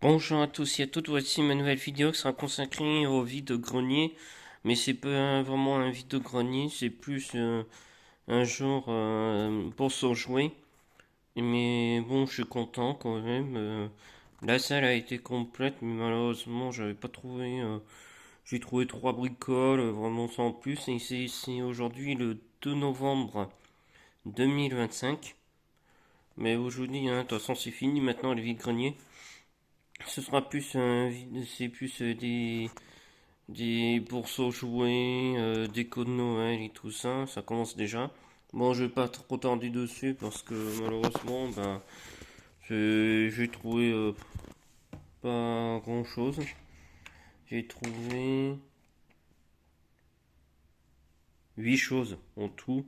Bonjour à tous et à toutes, voici ma nouvelle vidéo qui sera consacrée au vide-grenier. Mais c'est pas vraiment un vide-grenier, c'est plus un genre pour s'en jouer. Mais bon, je suis content quand même. La salle a été complète, mais malheureusement, j'avais pas trouvé. J'ai trouvé trois bricoles, vraiment sans plus. Et c'est aujourd'hui le 2 novembre 2025. Mais aujourd'hui, hein, de toute façon, c'est fini maintenant le vide-grenier. Ce sera plus c'est plus des bourses aux jouets, des codes de Noël et tout ça, ça commence déjà. Bon, je vais pas trop tarder dessus parce que malheureusement, ben, j'ai trouvé pas grand chose. J'ai trouvé 8 choses en tout.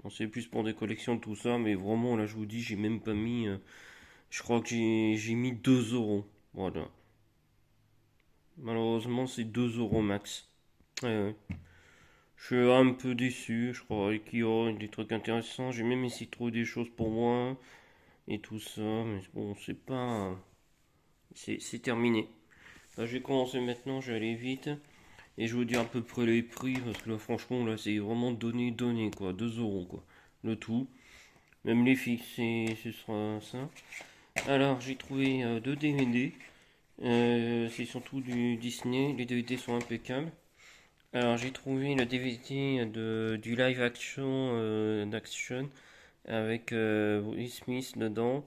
Bon, c'est plus pour des collections tout ça, mais vraiment là, je vous dis, j'ai même pas mis. Je crois que j'ai mis 2 euros. Voilà. Malheureusement, c'est 2 euros max. Ouais, ouais. Je suis un peu déçu, je crois qu'il y aurait des trucs intéressants. J'ai même essayé de trouver des choses pour moi et tout ça, mais bon, c'est pas. C'est terminé. Là, je vais commencer maintenant, je vais aller vite. Et je vais vous dire à peu près les prix, parce que là, franchement, là, c'est vraiment donné, quoi. 2 euros, quoi. Le tout. Même les fixes, ce sera ça. Alors, j'ai trouvé deux DVD. C'est surtout du Disney. Les DVD sont impeccables. Alors, j'ai trouvé le DVD du live action d'action avec Will Smith dedans.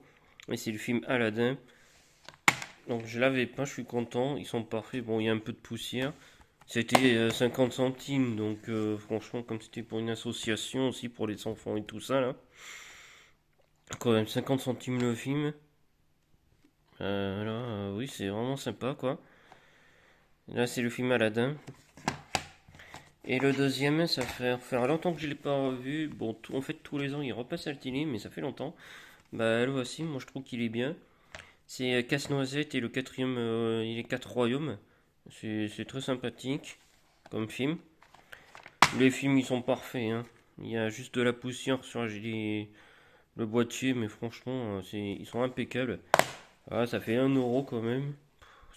Et c'est le film Aladdin. Donc je l'avais pas, je suis content. Ils sont parfaits. Bon, il y a un peu de poussière. C'était 50 centimes. Donc franchement, comme c'était pour une association aussi pour les enfants et tout ça, là. Quand même 50 centimes le film. Là, oui, c'est vraiment sympa, quoi. Là, c'est le film Aladdin. Et le deuxième, ça fait faire longtemps que je l'ai pas revu. Bon, en fait, tous les ans, il repasse à la télé, mais ça fait longtemps. Bah, le voici, moi je trouve qu'il est bien. C'est Casse-Noisette et le quatrième, il est quatre royaumes. C'est très sympathique comme film. Les films ils sont parfaits, hein. Il y a juste de la poussière sur le boîtier, mais franchement, ils sont impeccables. Ah, ça fait 1 euro quand même.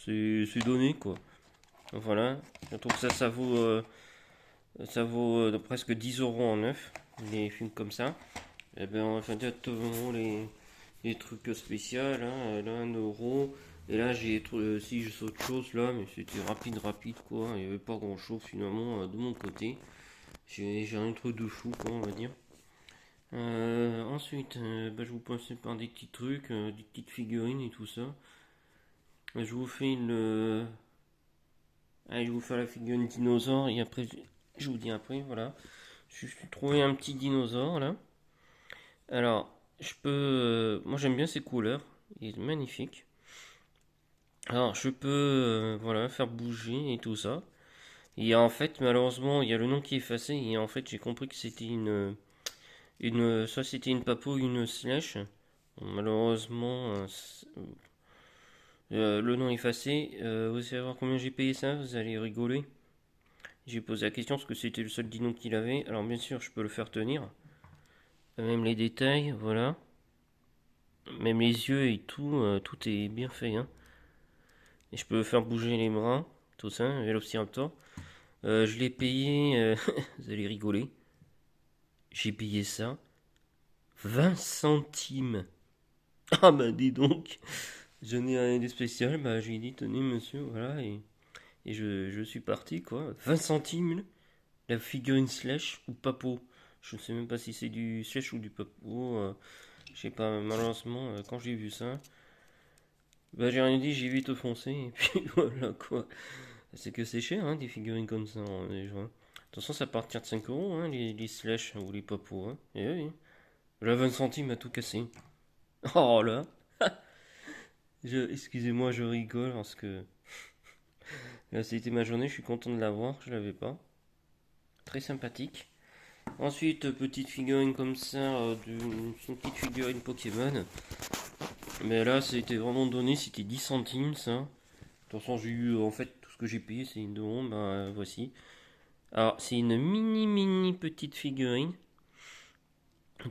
C'est donné quoi. Voilà. Je trouve que ça vaut presque 10 euros en neuf. Les films comme ça. Et ben, on va faire directement les trucs spéciaux, là 1 euro. Et là, si j'ai autre chose là, mais c'était rapide quoi. Il n'y avait pas grand chose finalement de mon côté. J'ai un truc de fou quoi, on va dire. Ensuite, bah, je vous passer par des petits trucs, des petites figurines et tout ça. Je vous fais allez, je vous fais la figurine dinosaure et après, je vous dis après, voilà. Je suis trouvé un petit dinosaure là. Alors, moi j'aime bien ces couleurs, il est magnifique. Alors, je peux voilà, faire bouger et tout ça. Et en fait, malheureusement, il y a le nom qui est effacé. Et en fait, j'ai compris que c'était soit c'était une papo ou une slash. Bon, malheureusement, le nom effacé. Vous savez voir combien j'ai payé ça? Vous allez rigoler. J'ai posé la question parce que c'était le seul dino qu'il avait. Alors, bien sûr, je peux le faire tenir. Même les détails, voilà. Même les yeux et tout, tout est bien fait, hein. Et je peux faire bouger les bras, tout ça, un Velociraptor. Je l'ai payé, vous allez rigoler, j'ai payé ça 20 centimes. Ah bah dis donc, je n'ai rien de spécial, bah j'ai dit tenez monsieur, voilà, et je suis parti quoi. 20 centimes, la figurine Slash ou Papo. Je ne sais même pas si c'est du Slash ou du Papo, je sais pas, malheureusement, quand j'ai vu ça, bah j'ai rien dit, j'ai vite foncé, et puis voilà quoi. C'est que c'est cher, hein, des figurines comme ça, hein, déjà. De toute façon, c'est à partir de 5 euros, hein, les slash ou les papos. Hein. Et oui, la 20 centimes a tout cassé. Oh là, excusez-moi, je rigole parce que là, c'était ma journée, je suis content de l'avoir, je l'avais pas. Très sympathique. Ensuite, petite figurine comme ça, une petite figurine Pokémon. Mais là, c'était vraiment donné, c'était 10 centimes ça. De toute façon, j'ai eu, en fait, tout ce que j'ai payé, c'est une demande, ben voici. Alors, c'est une mini petite figurine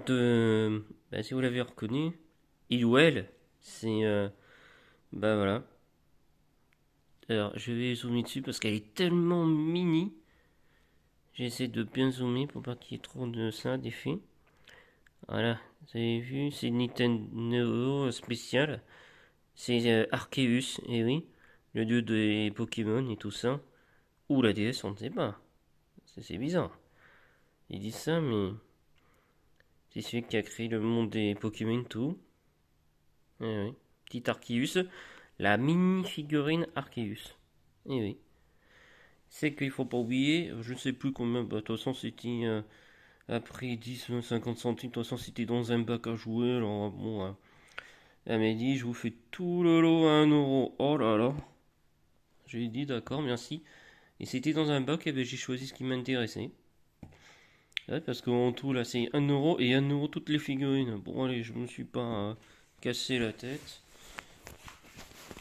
bah, si vous l'avez reconnu, il ou elle, c'est bah voilà. Alors, je vais zoomer dessus parce qu'elle est tellement mini. J'essaie de bien zoomer pour pas qu'il y ait trop de ça, d'effet. Voilà, vous avez vu, c'est Nintendo spécial. C'est Arceus, et oui, le dieu des Pokémon et tout ça. Ou la déesse, on ne sait pas. C'est bizarre. Ils disent ça, mais c'est celui qui a créé le monde des Pokémon, tout. Eh oui. Petit Arceus, la mini figurine Arceus. Eh oui. C'est qu'il faut pas oublier, je ne sais plus combien, bah, de toute façon c'était après 10, 20, 50 centimes, de toute façon c'était dans un bac à jouer, alors bon, elle m'a dit je vous fais tout le lot à 1 euro. Oh là là. J'ai dit d'accord, merci. Et c'était dans un bac, et ben j'ai choisi ce qui m'intéressait. Ouais, parce qu'en tout là c'est 1 euro et 1 euro toutes les figurines. Bon allez, je me suis pas cassé la tête.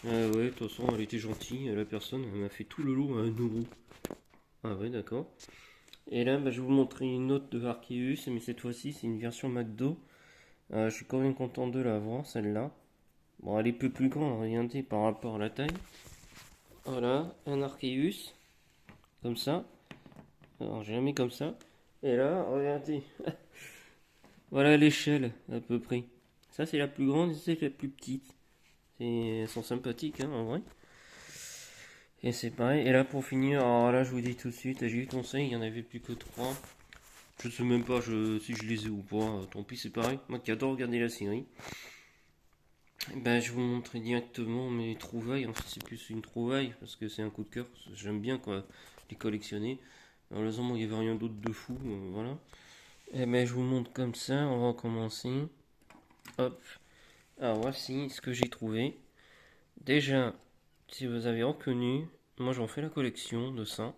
Ouais, de toute façon elle était gentille, la personne, elle m'a fait tout le lot à 1 euro. Ah ouais, d'accord. Et là, bah, je vais vous montrer une autre de Arceus, mais cette fois-ci c'est une version McDo. Je suis quand même content de l'avoir, celle-là. Bon, elle est peu plus grande, regardez, par rapport à la taille. Voilà, un Arceus, comme ça. Alors, j'ai mis comme ça. Et là, regardez. Voilà l'échelle, à peu près. Ça, c'est la plus grande et c'est la plus petite. Elles sont sympathiques, hein, en vrai. Et c'est pareil. Et là, pour finir, alors là, je vous dis tout de suite, j'ai eu conseil, il y en avait plus que 3. Je sais même pas si je les ai ou pas. Tant pis, c'est pareil. Moi qui adore regarder la série. Ben, je vais vous montrer directement mes trouvailles. En fait, c'est plus une trouvaille parce que c'est un coup de cœur. J'aime bien quoi, les collectionner. Malheureusement, il n'y avait rien d'autre de fou. Voilà. Et ben, je vous montre comme ça. On va commencer. Hop. Alors, voici ce que j'ai trouvé. Déjà, si vous avez reconnu, moi j'en fais la collection de ça.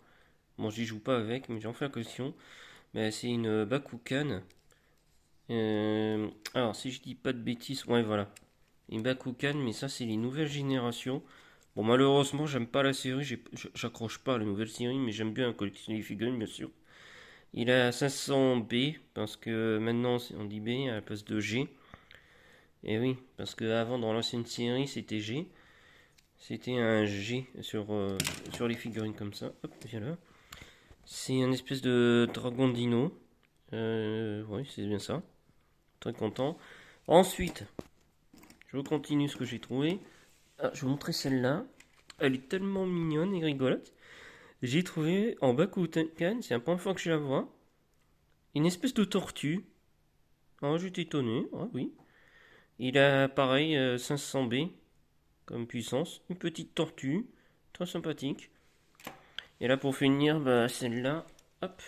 Bon, j'y joue pas avec, mais j'en fais la collection. Ben, c'est une Bakugan. Alors, si je dis pas de bêtises, ouais, voilà. Une Bakugan, mais ça, c'est les nouvelles générations. Bon, malheureusement, j'aime pas la série, j'accroche pas à la nouvelle série, mais j'aime bien collectionner les figurines, bien sûr. Il a 500 B, parce que maintenant, on dit B à la place de G. Et oui, parce que avant dans l'ancienne série, c'était G. C'était un G sur les figurines comme ça. Hop, viens là. C'est un espèce de dragon dino. Oui, c'est bien ça. Très content. Ensuite, je continue ce que j'ai trouvé. Ah, je vais vous montrer celle-là. Elle est tellement mignonne et rigolote. J'ai trouvé en Bakugan, c'est la première fois que je la vois, une espèce de tortue. Ah, j'étais étonné. Ah oui. Il a pareil 500 B comme puissance. Une petite tortue. Très sympathique. Et là pour finir, bah, celle-là. Hop.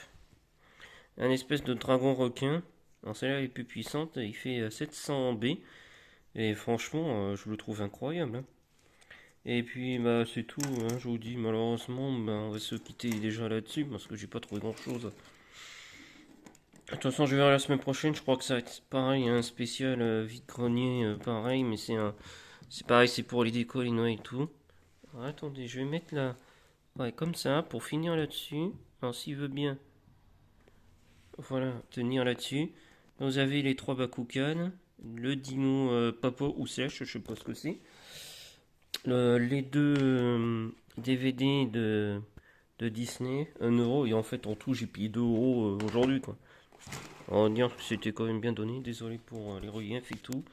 Un espèce de dragon requin. Alors celle-là est plus puissante. Il fait 700 B. Et franchement, je le trouve incroyable, hein. Et puis bah c'est tout, hein, je vous dis malheureusement bah, on va se quitter déjà là-dessus parce que j'ai pas trouvé grand chose. De toute façon je verrai la semaine prochaine, je crois que ça va être pareil, un spécial vide-grenier pareil, mais c'est pareil, c'est pour les décos, les noix et tout. Alors, attendez, je vais mettre là, ouais comme ça, pour finir là-dessus. Alors s'il veut bien, voilà, tenir là-dessus. Vous avez les 3 Bakugan, le dino Papo ou Sèche, je sais pas ce que c'est. Les deux DVD de Disney, 1 euro, et en fait en tout j'ai payé 2 euros aujourd'hui quoi. On va dire que c'était quand même bien donné, désolé pour les reliefs et tout.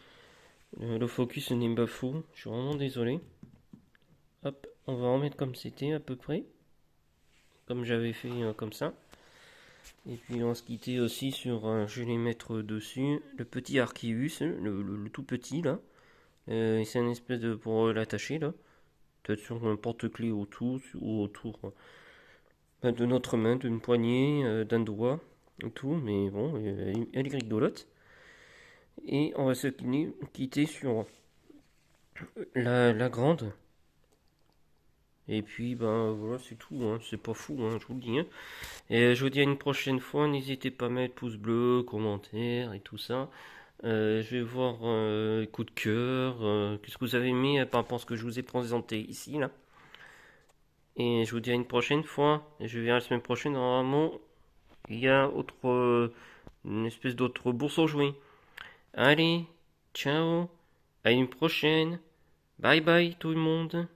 Le focus n'est pas fou, je suis vraiment désolé. Hop, on va remettre comme c'était à peu près, comme j'avais fait comme ça. Et puis on va se quitter aussi sur, je vais les mettre dessus, le petit Arceus, le tout petit là. C'est un espèce de pour l'attacher là. Peut-être sur un porte-clés autour ou autour de notre main, d'une poignée, d'un doigt, et tout, mais bon, elle est rigolote. Et on va se quitter sur la grande. Et puis, ben voilà, c'est tout, hein, c'est pas fou, hein, je vous le dis, hein. Et je vous dis à une prochaine fois, n'hésitez pas à mettre pouce bleu, commentaire et tout ça. Je vais voir coup de cœur, qu'est-ce que vous avez mis par rapport à ce que je vous ai présenté ici, là. Et je vous dis à une prochaine fois. Et je verrai la semaine prochaine, normalement, il y a une espèce d'autre bourse aux jouets. Allez, ciao, à une prochaine. Bye bye tout le monde.